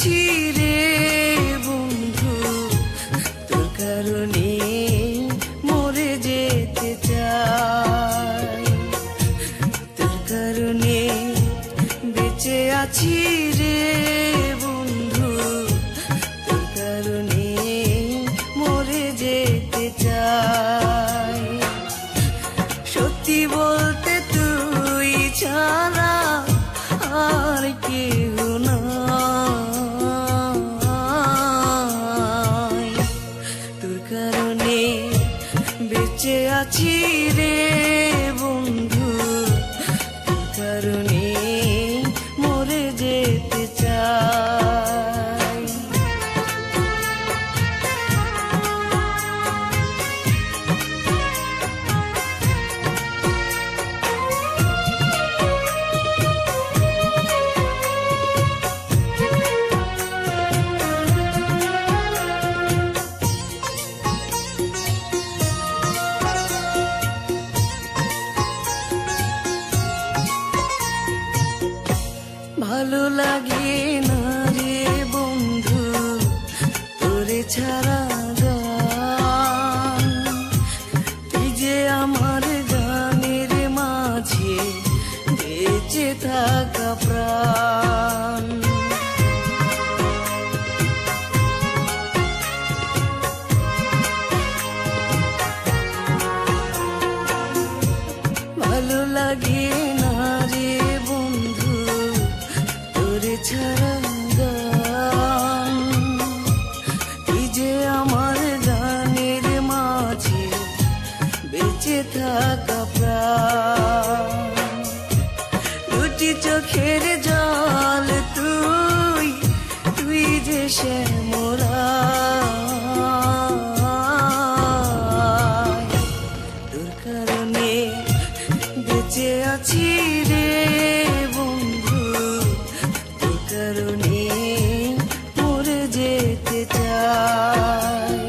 আছি রে বন্ধু, তোর কারণে মরে যেতে চাই। তোর কারণে বেঁচে আছি রে বন্ধু, তোর কারণে মরে যেতে চাই। সত্যি বলতে তুই ছাড়া আর কেউ নাই। তোর কারণে বেঁচে আছি রে বন্ধু, তোর কারণে মরে যেতে চাই। ভালো লাগে না রে বন্ধু তোরে ছাড়া গান। তুই যে আমার গানের মাঝে বেঁচে থাকা প্রাণ। ভালো লাগে না রে বন্ধু তোরে ছাড়া গান। তুই যে আমার গানের মাঝে বেঁচে থাকা প্রাণ। দুটি চোখের জল তুই, তুই যে শ্যামরা। তোর কারণে বেঁচে আছি রে বন্ধু, তোর কারণে মরে যেতে চাই।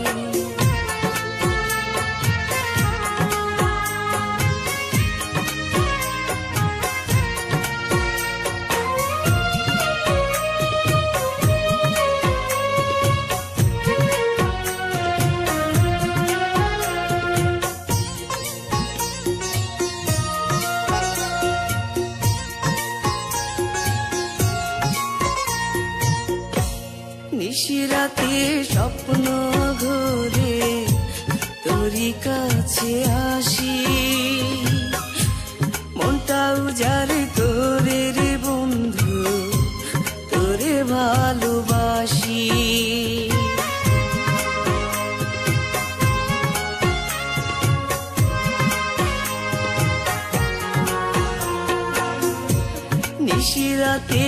নিশিরাতে স্বপ্ন ঘোরে তোরই কাছে আসি। মনটা উজাড় করে রে বন্ধু তোরে ভালোবাসি। নিশিরাতে